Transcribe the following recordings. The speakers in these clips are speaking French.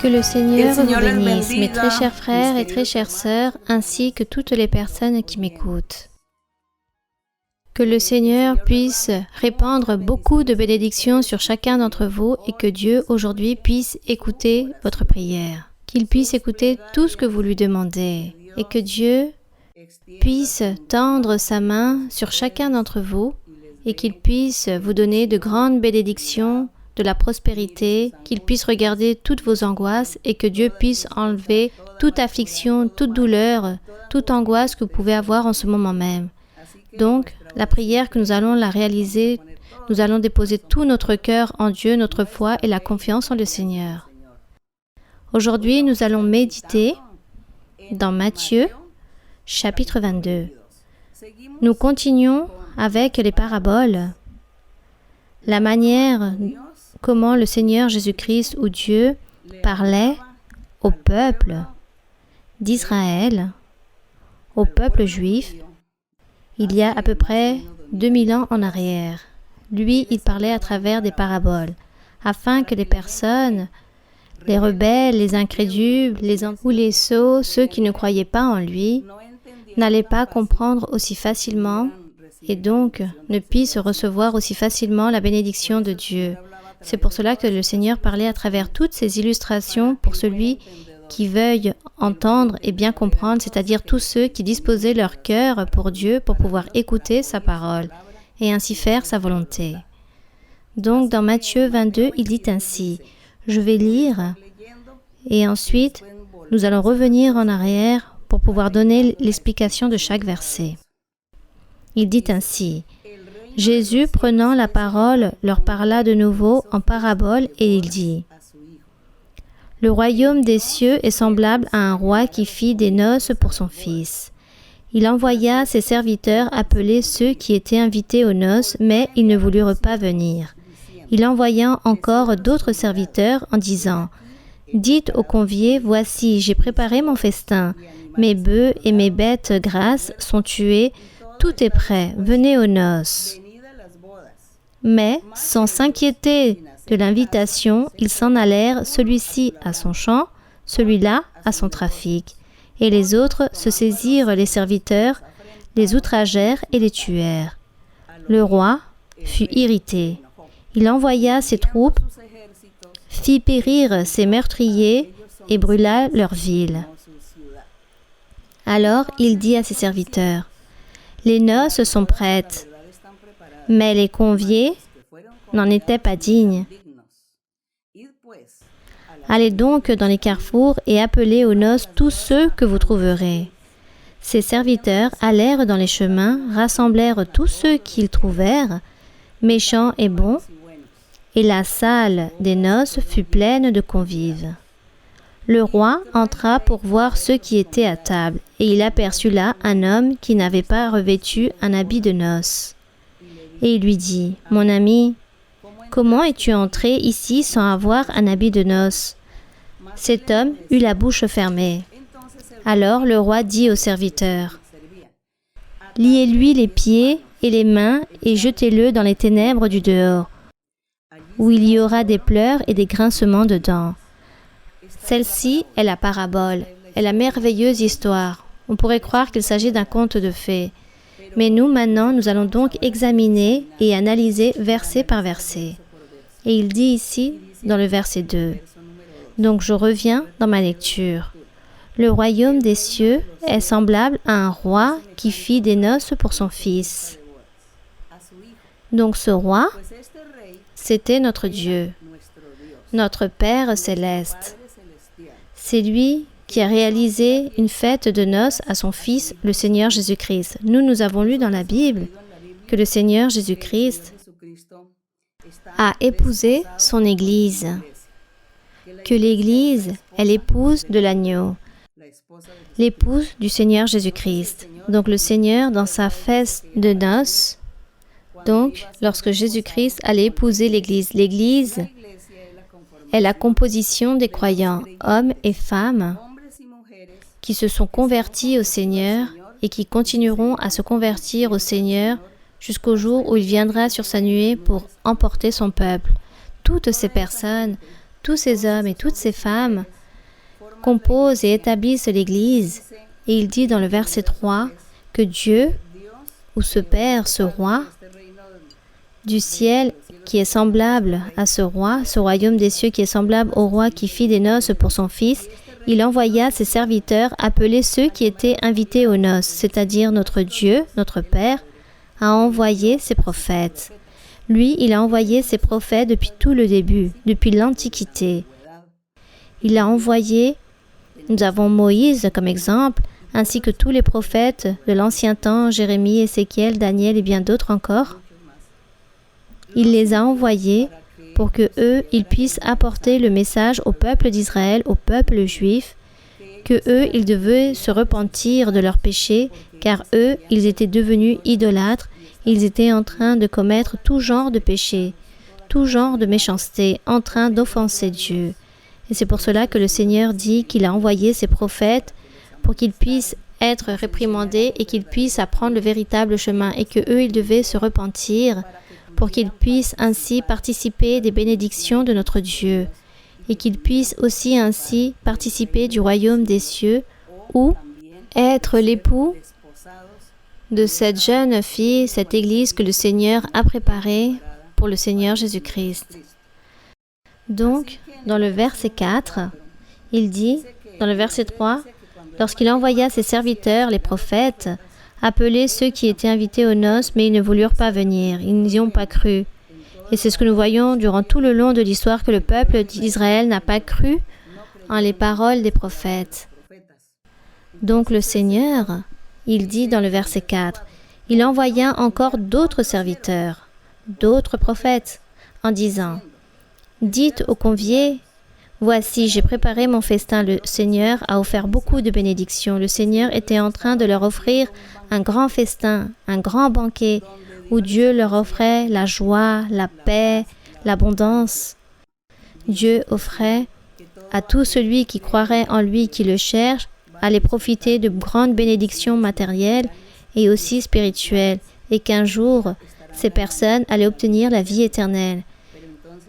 Que le Seigneur vous bénisse, mes très chers frères et très chères sœurs, ainsi que toutes les personnes qui m'écoutent. Que le Seigneur puisse répandre beaucoup de bénédictions sur chacun d'entre vous et que Dieu aujourd'hui puisse écouter votre prière. Qu'il puisse écouter tout ce que vous lui demandez et que Dieu puisse tendre sa main sur chacun d'entre vous et qu'il puisse vous donner de grandes bénédictions, de la prospérité, qu'il puisse regarder toutes vos angoisses et que Dieu puisse enlever toute affliction, toute douleur, toute angoisse que vous pouvez avoir en ce moment même. Donc, la prière que nous allons la réaliser, nous allons déposer tout notre cœur en Dieu, notre foi et la confiance en le Seigneur. Aujourd'hui, nous allons méditer dans Matthieu, chapitre 22. Nous continuons avec les paraboles, la manière comment le Seigneur Jésus-Christ ou Dieu parlait au peuple d'Israël, au peuple juif, il y a à peu près 2000 ans en arrière. Lui, il parlait à travers des paraboles, afin que les personnes, les rebelles, les incrédules, ou les sots, ceux qui ne croyaient pas en lui, n'allaient pas comprendre aussi facilement et donc ne puissent recevoir aussi facilement la bénédiction de Dieu. C'est pour cela que le Seigneur parlait à travers toutes ces illustrations pour celui qui veuille entendre et bien comprendre, c'est-à-dire tous ceux qui disposaient leur cœur pour Dieu pour pouvoir écouter sa parole et ainsi faire sa volonté. Donc dans Matthieu 22, il dit ainsi, je vais lire et ensuite nous allons revenir en arrière pour pouvoir donner l'explication de chaque verset. Il dit ainsi, Jésus, prenant la parole, leur parla de nouveau en parabole et il dit, « Le royaume des cieux est semblable à un roi qui fit des noces pour son fils. Il envoya ses serviteurs appeler ceux qui étaient invités aux noces, mais ils ne voulurent pas venir. Il envoya encore d'autres serviteurs en disant, « Dites aux conviés, voici, j'ai préparé mon festin. Mes bœufs et mes bêtes grasses sont tués, tout est prêt, venez aux noces. » Mais, sans s'inquiéter de l'invitation, ils s'en allèrent, celui-ci à son champ, celui-là à son trafic. Et les autres se saisirent les serviteurs, les outragèrent et les tuèrent. Le roi fut irrité. Il envoya ses troupes, fit périr ses meurtriers et brûla leur ville. Alors il dit à ses serviteurs, « Les noces sont prêtes, mais les conviés n'en étaient pas dignes. Allez donc dans les carrefours et appelez aux noces tous ceux que vous trouverez. » Ces serviteurs allèrent dans les chemins, rassemblèrent tous ceux qu'ils trouvèrent, méchants et bons, et la salle des noces fut pleine de convives. Le roi entra pour voir ceux qui étaient à table, et il aperçut là un homme qui n'avait pas revêtu un habit de noces. Et il lui dit, « Mon ami, comment es-tu entré ici sans avoir un habit de noces ?» Cet homme eut la bouche fermée. Alors le roi dit aux serviteurs, « Liez-lui les pieds et les mains et jetez-le dans les ténèbres du dehors, où il y aura des pleurs et des grincements de dents. » Celle-ci est la parabole, est la merveilleuse histoire. On pourrait croire qu'il s'agit d'un conte de fées. Mais nous, maintenant, nous allons donc examiner et analyser verset par verset. Et il dit ici, dans le verset 2, « Donc je reviens dans ma lecture. Le royaume des cieux est semblable à un roi qui fit des noces pour son fils. » Donc ce roi, c'était notre Dieu, notre Père céleste. C'est lui qui a réalisé une fête de noces à son Fils, le Seigneur Jésus-Christ. Nous avons lu dans la Bible que le Seigneur Jésus-Christ a épousé son Église, que l'Église est l'épouse de l'agneau, l'épouse du Seigneur Jésus-Christ. Donc le Seigneur, dans sa fête de noces, donc lorsque Jésus-Christ allait épouser l'Église, l'Église est la composition des croyants, hommes et femmes, qui se sont convertis au Seigneur et qui continueront à se convertir au Seigneur jusqu'au jour où il viendra sur sa nuée pour emporter son peuple. Toutes ces personnes, tous ces hommes et toutes ces femmes composent et établissent l'Église. Et il dit dans le verset 3 que Dieu, ou ce Père, ce roi du ciel qui est semblable à ce roi, ce royaume des cieux qui est semblable au roi qui fit des noces pour son fils, il envoya ses serviteurs appeler ceux qui étaient invités aux noces, c'est-à-dire notre Dieu, notre Père, a envoyé ses prophètes. Lui, il a envoyé ses prophètes depuis tout le début, depuis l'Antiquité. Il a envoyé, nous avons Moïse comme exemple, ainsi que tous les prophètes de l'Ancien Temps, Jérémie, Ézéchiel, Daniel et bien d'autres encore. Il les a envoyés pour que eux, ils puissent apporter le message au peuple d'Israël, au peuple juif, que eux, ils devaient se repentir de leurs péchés, car eux, ils étaient devenus idolâtres, ils étaient en train de commettre tout genre de péché, tout genre de méchanceté, en train d'offenser Dieu. Et c'est pour cela que le Seigneur dit qu'il a envoyé ses prophètes pour qu'ils puissent être réprimandés et qu'ils puissent apprendre le véritable chemin et que eux, ils devaient se repentir pour qu'ils puissent ainsi participer des bénédictions de notre Dieu et qu'ils puissent aussi ainsi participer du royaume des cieux ou être l'époux de cette jeune fille, cette Église que le Seigneur a préparée pour le Seigneur Jésus-Christ. Donc, dans le verset 4, il dit, dans le verset 3, lorsqu'il envoya ses serviteurs, les prophètes, appeler ceux qui étaient invités aux noces, mais ils ne voulurent pas venir, ils n'y ont pas cru. Et c'est ce que nous voyons durant tout le long de l'histoire, que le peuple d'Israël n'a pas cru en les paroles des prophètes. Donc le Seigneur, il dit dans le verset 4, il envoya encore d'autres serviteurs, d'autres prophètes, en disant, « Dites aux conviés, voici, j'ai préparé mon festin. Le Seigneur a offert beaucoup de bénédictions. Le Seigneur était en train de leur offrir un grand festin, un grand banquet, où Dieu leur offrait la joie, la paix, l'abondance. Dieu offrait à tout celui qui croirait en lui, qui le cherche, allait profiter de grandes bénédictions matérielles et aussi spirituelles, et qu'un jour, ces personnes allaient obtenir la vie éternelle.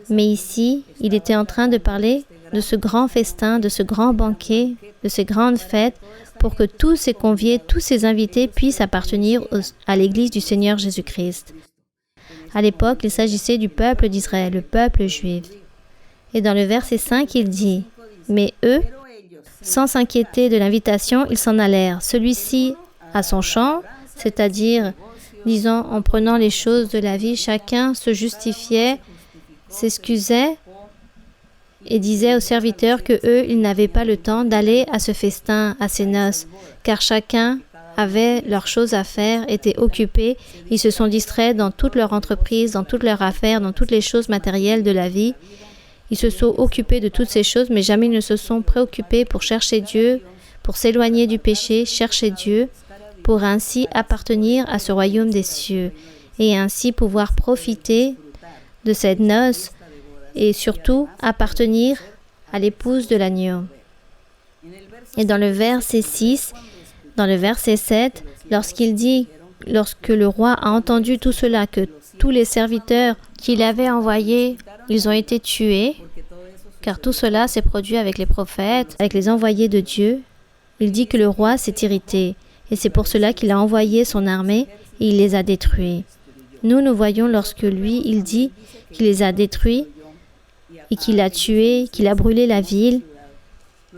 Mais ici, il était en train de parler de ce grand festin, de ce grand banquet, de ces grandes fêtes, pour que tous ces conviés, tous ces invités puissent appartenir à l'Église du Seigneur Jésus-Christ. À l'époque, il s'agissait du peuple d'Israël, le peuple juif. Et dans le verset 5, il dit, « Mais eux, sans s'inquiéter de l'invitation, ils s'en allèrent. Celui-ci à son champ, c'est-à-dire, disons, en prenant les choses de la vie, chacun se justifiait, s'excusait et disait aux serviteurs que eux, ils n'avaient pas le temps d'aller à ce festin, à ces noces, car chacun avait leurs choses à faire, étaient occupés, ils se sont distraits dans toute leur entreprise, dans toutes leurs affaires, dans toutes les choses matérielles de la vie. Ils se sont occupés de toutes ces choses, mais jamais ils ne se sont préoccupés pour chercher Dieu, pour s'éloigner du péché, chercher Dieu, pour ainsi appartenir à ce royaume des cieux et ainsi pouvoir profiter de cette noce et surtout appartenir à l'épouse de l'agneau. Et dans le verset 6, dans le verset 7, lorsqu'il dit, lorsque le roi a entendu tout cela, que tous les serviteurs qu'il avait envoyés, ils ont été tués, car tout cela s'est produit avec les prophètes, avec les envoyés de Dieu, il dit que le roi s'est irrité, et c'est pour cela qu'il a envoyé son armée et il les a détruits. Nous voyons lorsque lui, il dit qu'il les a détruits et qu'il a tué, qu'il a brûlé la ville.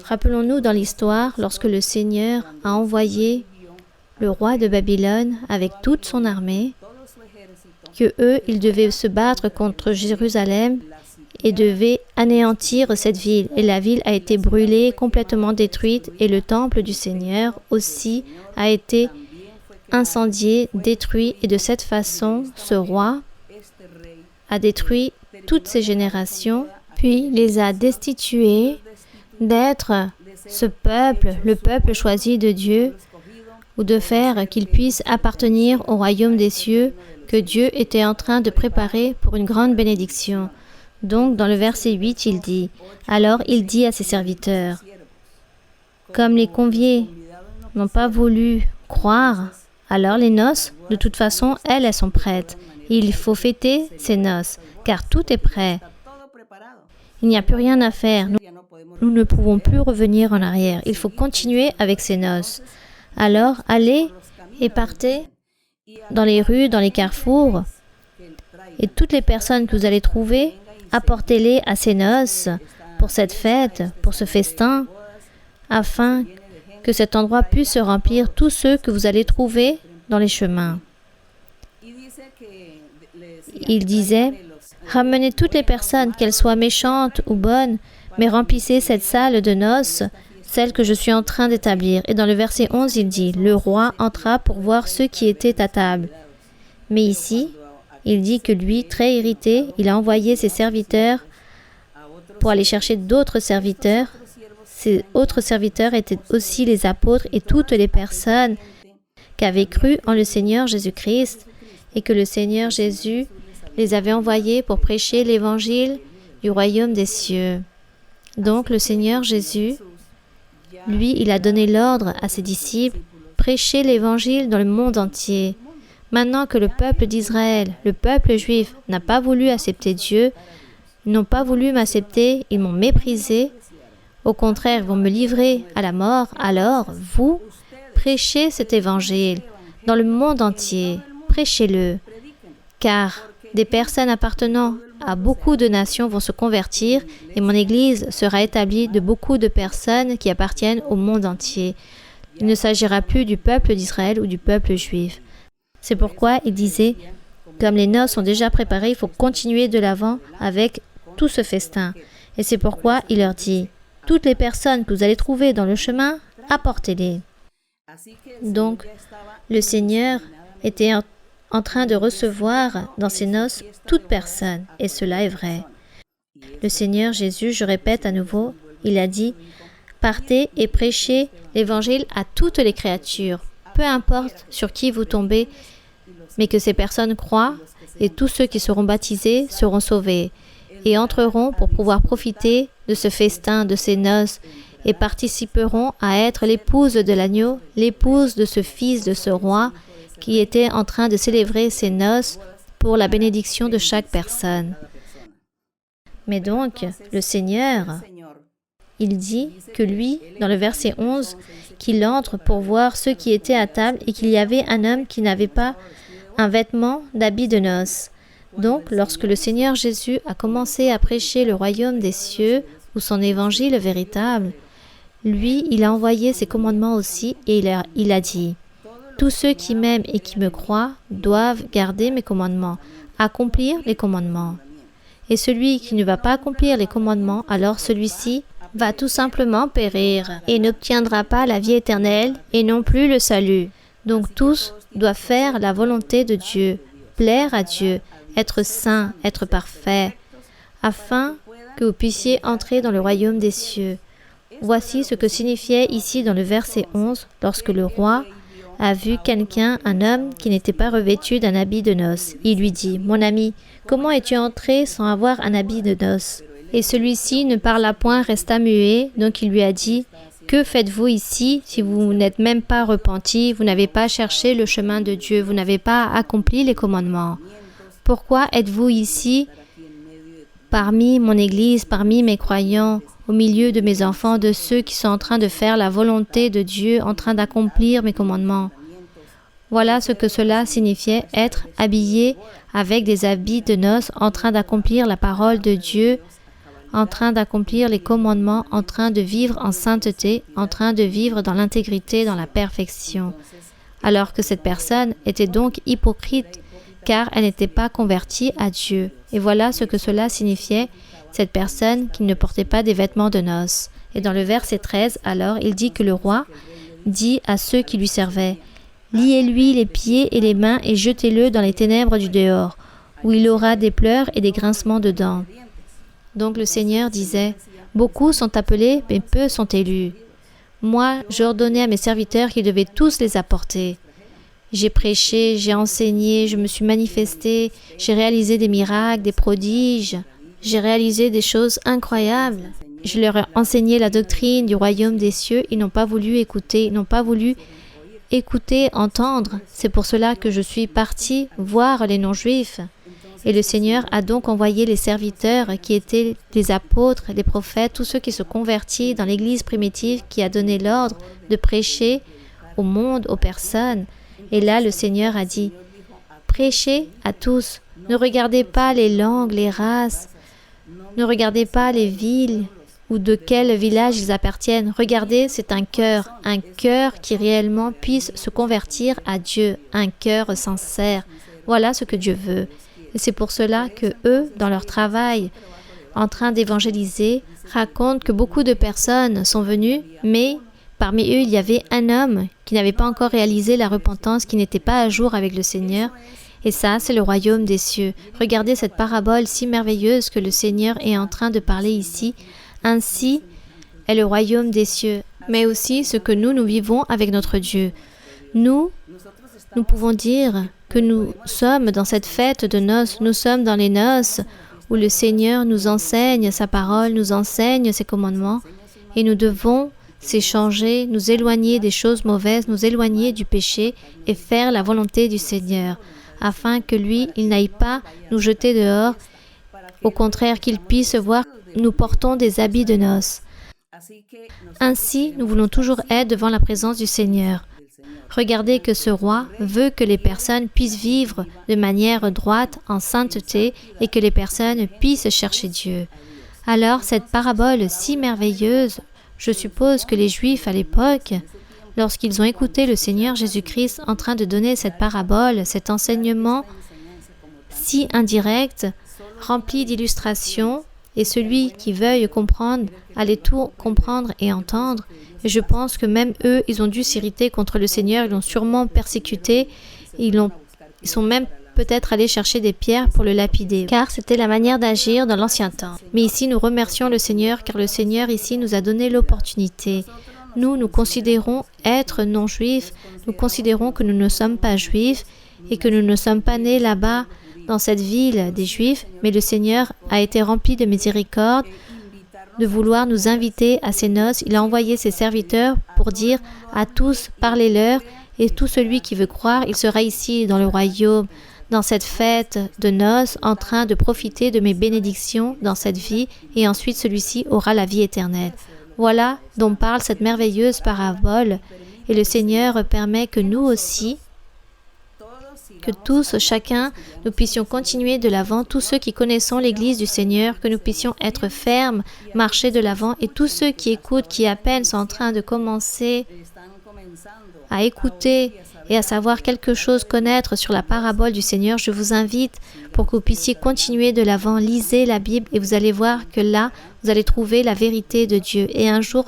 Rappelons-nous dans l'histoire, lorsque le Seigneur a envoyé le roi de Babylone avec toute son armée, que eux, ils devaient se battre contre Jérusalem et devaient anéantir cette ville. Et la ville a été brûlée, complètement détruite, et le temple du Seigneur aussi a été incendié, détruit, et de cette façon, ce roi a détruit toutes ces générations, puis les a destitués d'être ce peuple, le peuple choisi de Dieu, ou de faire qu'ils puissent appartenir au royaume des cieux que Dieu était en train de préparer pour une grande bénédiction. Donc, dans le verset 8, il dit, « Alors il dit à ses serviteurs, « Comme les conviés n'ont pas voulu croire, alors les noces, de toute façon, elles sont prêtes. Il faut fêter ces noces, car tout est prêt. Il n'y a plus rien à faire. Nous ne pouvons plus revenir en arrière. Il faut continuer avec ces noces. Alors, allez et partez dans les rues, dans les carrefours, et toutes les personnes que vous allez trouver, apportez-les à ces noces, pour cette fête, pour ce festin, afin que cet endroit puisse se remplir tous ceux que vous allez trouver dans les chemins. Il disait, ramenez toutes les personnes, qu'elles soient méchantes ou bonnes, mais remplissez cette salle de noces, celle que je suis en train d'établir. Et dans le verset 11, il dit, le roi entra pour voir ceux qui étaient à table. Mais ici, il dit que lui, très irrité, il a envoyé ses serviteurs pour aller chercher d'autres serviteurs. Ces autres serviteurs étaient aussi les apôtres et toutes les personnes qui avaient cru en le Seigneur Jésus-Christ et que le Seigneur Jésus les avait envoyés pour prêcher l'évangile du royaume des cieux. Donc le Seigneur Jésus, lui, il a donné l'ordre à ses disciples, prêcher l'évangile dans le monde entier. Maintenant que le peuple d'Israël, le peuple juif, n'a pas voulu accepter Dieu, ils n'ont pas voulu m'accepter, ils m'ont méprisé, au contraire, ils vont me livrer à la mort, alors vous, prêchez cet évangile dans le monde entier, prêchez-le, car des personnes appartenant à beaucoup de nations vont se convertir et mon Église sera établie de beaucoup de personnes qui appartiennent au monde entier. Il ne s'agira plus du peuple d'Israël ou du peuple juif. C'est pourquoi il disait, comme les noces sont déjà préparées, il faut continuer de l'avant avec tout ce festin. Et c'est pourquoi il leur dit, toutes les personnes que vous allez trouver dans le chemin, apportez-les. Donc, le Seigneur était en train de recevoir dans ses noces toute personne, et cela est vrai. Le Seigneur Jésus, je répète à nouveau, il a dit, partez et prêchez l'évangile à toutes les créatures, peu importe sur qui vous tombez, mais que ces personnes croient, et tous ceux qui seront baptisés seront sauvés, et entreront pour pouvoir profiter de ce festin, de ces noces, et participeront à être l'épouse de l'agneau, l'épouse de ce fils de ce roi, qui était en train de célébrer ses noces pour la bénédiction de chaque personne. Mais donc, le Seigneur, il dit que lui, dans le verset 11, qu'il entre pour voir ceux qui étaient à table et qu'il y avait un homme qui n'avait pas un vêtement d'habit de noces. Donc, lorsque le Seigneur Jésus a commencé à prêcher le royaume des cieux ou son évangile véritable, lui, il a envoyé ses commandements aussi et il a dit, « Tous ceux qui m'aiment et qui me croient doivent garder mes commandements, accomplir les commandements. Et celui qui ne va pas accomplir les commandements, alors celui-ci va tout simplement périr et n'obtiendra pas la vie éternelle et non plus le salut. Donc tous doivent faire la volonté de Dieu, plaire à Dieu, être saints, être parfaits, afin que vous puissiez entrer dans le royaume des cieux. » Voici ce que signifiait ici dans le verset 11, lorsque le roi a vu quelqu'un, un homme, qui n'était pas revêtu d'un habit de noces. Il lui dit, « Mon ami, comment es-tu entré sans avoir un habit de noces ?» Et celui-ci ne parla point, resta muet, donc il lui a dit, « Que faites-vous ici si vous n'êtes même pas repenti, vous n'avez pas cherché le chemin de Dieu, vous n'avez pas accompli les commandements? Pourquoi êtes-vous ici parmi mon Église, parmi mes croyants, au milieu de mes enfants, de ceux qui sont en train de faire la volonté de Dieu, en train d'accomplir mes commandements? » Voilà ce que cela signifiait, être habillé avec des habits de noces, en train d'accomplir la parole de Dieu, en train d'accomplir les commandements, en train de vivre en sainteté, en train de vivre dans l'intégrité, dans la perfection. Alors que cette personne était donc hypocrite, car elle n'était pas convertie à Dieu. Et voilà ce que cela signifiait, cette personne qui ne portait pas des vêtements de noces. Et dans le verset 13, alors, il dit que le roi dit à ceux qui lui servaient, « Liez-lui les pieds et les mains et jetez-le dans les ténèbres du dehors, où il aura des pleurs et des grincements de dents. » Donc le Seigneur disait, « Beaucoup sont appelés, mais peu sont élus. Moi, j'ordonnais à mes serviteurs qu'ils devaient tous les apporter. J'ai prêché, j'ai enseigné, je me suis manifesté, j'ai réalisé des miracles, des prodiges, j'ai réalisé des choses incroyables. Je leur ai enseigné la doctrine du royaume des cieux, ils n'ont pas voulu écouter, ils n'ont pas voulu écouter, entendre. C'est pour cela que je suis parti voir les non-juifs. Et le Seigneur a donc envoyé les serviteurs qui étaient les apôtres, les prophètes, tous ceux qui se convertis dans l'Église primitive qui a donné l'ordre de prêcher au monde, aux personnes. Et là, le Seigneur a dit, prêchez à tous. Ne regardez pas les langues, les races. Ne regardez pas les villes ou de quel village ils appartiennent. Regardez, c'est un cœur qui réellement puisse se convertir à Dieu, un cœur sincère. Voilà ce que Dieu veut. Et c'est pour cela que eux, dans leur travail, en train d'évangéliser, racontent que beaucoup de personnes sont venues, mais parmi eux, il y avait un homme qui n'avait pas encore réalisé la repentance, qui n'était pas à jour avec le Seigneur. Et ça, c'est le royaume des cieux. Regardez cette parabole si merveilleuse que le Seigneur est en train de parler ici. Ainsi est le royaume des cieux, mais aussi ce que nous vivons avec notre Dieu. Nous pouvons dire que nous sommes dans cette fête de noces, nous sommes dans les noces où le Seigneur nous enseigne sa parole, nous enseigne ses commandements, et nous devons s'échanger, nous éloigner des choses mauvaises, nous éloigner du péché et faire la volonté du Seigneur, afin que lui, il n'aille pas nous jeter dehors, au contraire qu'il puisse voir que nous portons des habits de noces. Ainsi, nous voulons toujours être devant la présence du Seigneur. Regardez que ce roi veut que les personnes puissent vivre de manière droite, en sainteté, et que les personnes puissent chercher Dieu. Alors, cette parabole si merveilleuse, je suppose que les Juifs à l'époque, lorsqu'ils ont écouté le Seigneur Jésus-Christ en train de donner cette parabole, cet enseignement si indirect, rempli d'illustrations, et celui qui veuille comprendre, allait tout comprendre et entendre. Et je pense que même eux, ils ont dû s'irriter contre le Seigneur, ils l'ont sûrement persécuté, ils sont même peut-être allés chercher des pierres pour le lapider, car c'était la manière d'agir dans l'ancien temps. Mais ici, nous remercions le Seigneur, car le Seigneur ici nous a donné l'opportunité. Nous considérons être non-juifs, nous considérons que nous ne sommes pas juifs et que nous ne sommes pas nés là-bas, dans cette ville des Juifs, mais le Seigneur a été rempli de miséricorde, de vouloir nous inviter à ses noces. Il a envoyé ses serviteurs pour dire à tous, parlez-leur, et tout celui qui veut croire, il sera ici dans le royaume, dans cette fête de noces, en train de profiter de mes bénédictions dans cette vie, et ensuite celui-ci aura la vie éternelle. Voilà dont parle cette merveilleuse parabole, et le Seigneur permet que nous aussi, que tous, chacun, nous puissions continuer de l'avant, tous ceux qui connaissons l'Église du Seigneur, que nous puissions être fermes, marcher de l'avant, et tous ceux qui écoutent, qui à peine sont en train de commencer à écouter et à savoir quelque chose, connaître sur la parabole du Seigneur, je vous invite pour que vous puissiez continuer de l'avant, lisez la Bible et vous allez voir que là, vous allez trouver la vérité de Dieu. Et un jour,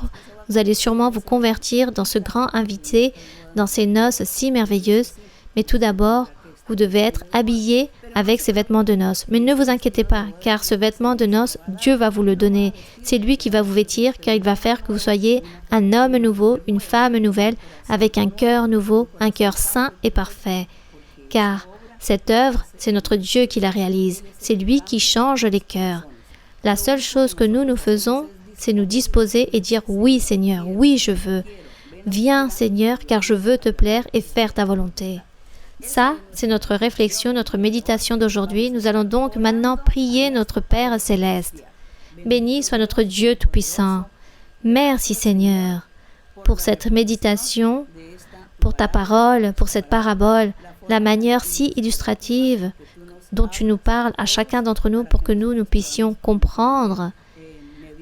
vous allez sûrement vous convertir dans ce grand invité, dans ces noces si merveilleuses. Mais tout d'abord, vous devez être habillé avec ces vêtements de noces. Mais ne vous inquiétez pas, car ce vêtement de noces, Dieu va vous le donner. C'est lui qui va vous vêtir, car il va faire que vous soyez un homme nouveau, une femme nouvelle, avec un cœur nouveau, un cœur saint et parfait. Car cette œuvre, c'est notre Dieu qui la réalise. C'est lui qui change les cœurs. La seule chose que nous faisons, c'est nous disposer et dire « Oui, Seigneur, oui, je veux. Viens, Seigneur, car je veux te plaire et faire ta volonté. » Ça, c'est notre réflexion, notre méditation d'aujourd'hui. Nous allons donc maintenant prier notre Père céleste. Béni soit notre Dieu Tout-Puissant. Merci Seigneur pour cette méditation, pour ta parole, pour cette parabole, la manière si illustrative dont tu nous parles à chacun d'entre nous pour que nous puissions comprendre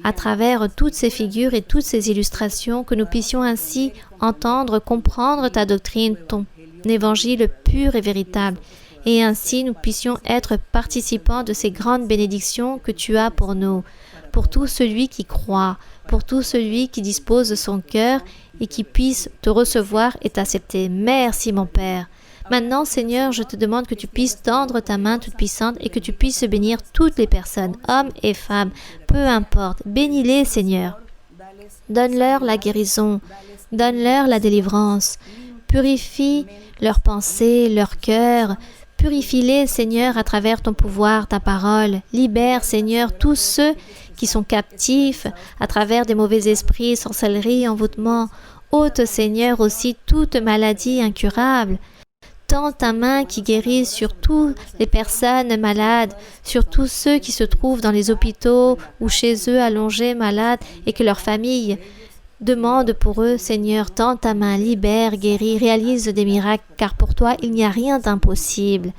à travers toutes ces figures et toutes ces illustrations, que nous puissions ainsi entendre, comprendre ta doctrine, ton évangile pur et véritable, et ainsi nous puissions être participants de ces grandes bénédictions que tu as pour nous, pour tout celui qui croit, pour tout celui qui dispose de son cœur et qui puisse te recevoir et t'accepter. Merci mon Père. Maintenant, Seigneur, je te demande que tu puisses tendre ta main toute puissante et que tu puisses bénir toutes les personnes, hommes et femmes, peu importe. Bénis-les, Seigneur. Donne-leur la guérison, donne-leur la délivrance. Purifie leurs pensées, leur cœur. Purifie-les, Seigneur, à travers ton pouvoir, ta parole. Libère, Seigneur, tous ceux qui sont captifs à travers des mauvais esprits, sorcellerie, envoûtement. Ôte, Seigneur, aussi toute maladie incurable, Tends ta main qui guérit sur toutes les personnes malades, sur tous ceux qui se trouvent dans les hôpitaux ou chez eux allongés malades et que leur famille demande pour eux. Seigneur, tends ta main, libère, guéris, réalise des miracles, car pour toi, il n'y a rien d'impossible.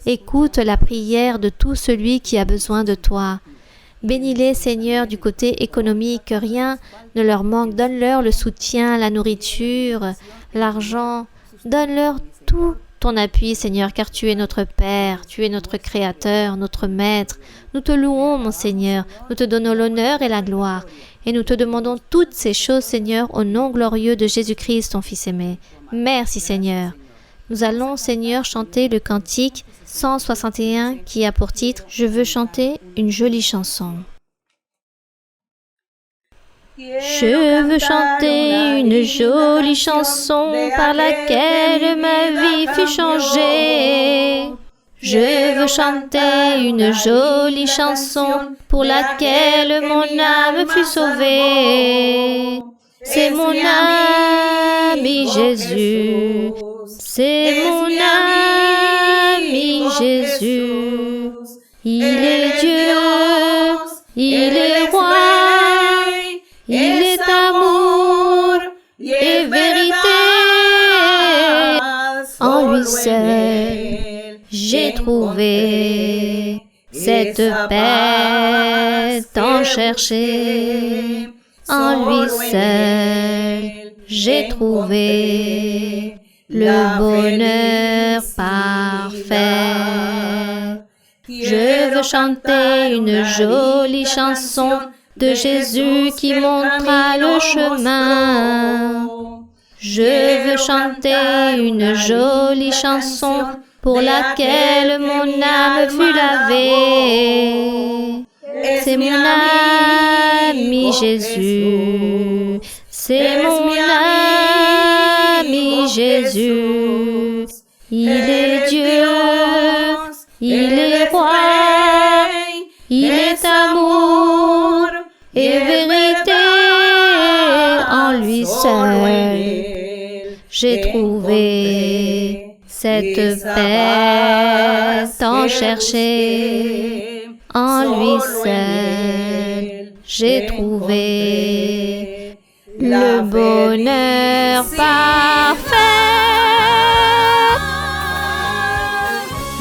Écoute la prière de tout celui qui a besoin de toi. Bénis-les, Seigneur, du côté économique, que rien ne leur manque. Donne-leur le soutien, la nourriture, l'argent. Donne-leur tout ton appui, Seigneur, car tu es notre Père, tu es notre Créateur, notre Maître. Nous te louons, mon Seigneur, nous te donnons l'honneur et la gloire. Et nous te demandons toutes ces choses, Seigneur, au nom glorieux de Jésus-Christ, ton Fils aimé. Merci, Seigneur. Nous allons, Seigneur, chanter le cantique 161 qui a pour titre « Je veux chanter une jolie chanson ». Je veux chanter une jolie chanson par laquelle ma vie fut changée. Je veux chanter une jolie chanson pour laquelle mon âme fut sauvée. C'est mon ami Jésus, c'est mon ami Jésus. Il est Dieu, il est roi, il est amour et vérité. En lui seul, j'ai trouvé cette paix tant cherchée. En lui seul, j'ai trouvé le bonheur parfait. Je veux chanter une jolie chanson de Jésus qui montra le chemin. Je veux chanter une jolie chanson pour laquelle mon âme fut lavée. C'est mon ami Jésus, c'est mon ami Jésus. Il est Dieu, il est roi, il est amour et vérité. En lui seul, j'ai trouvé cette paix tant cherchée. En lui seul, j'ai trouvé le bonheur parfait.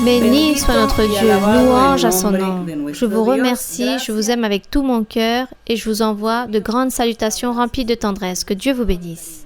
Béni soit notre Dieu, louange à son nom. Je vous remercie, je vous aime avec tout mon cœur et je vous envoie de grandes salutations remplies de tendresse. Que Dieu vous bénisse.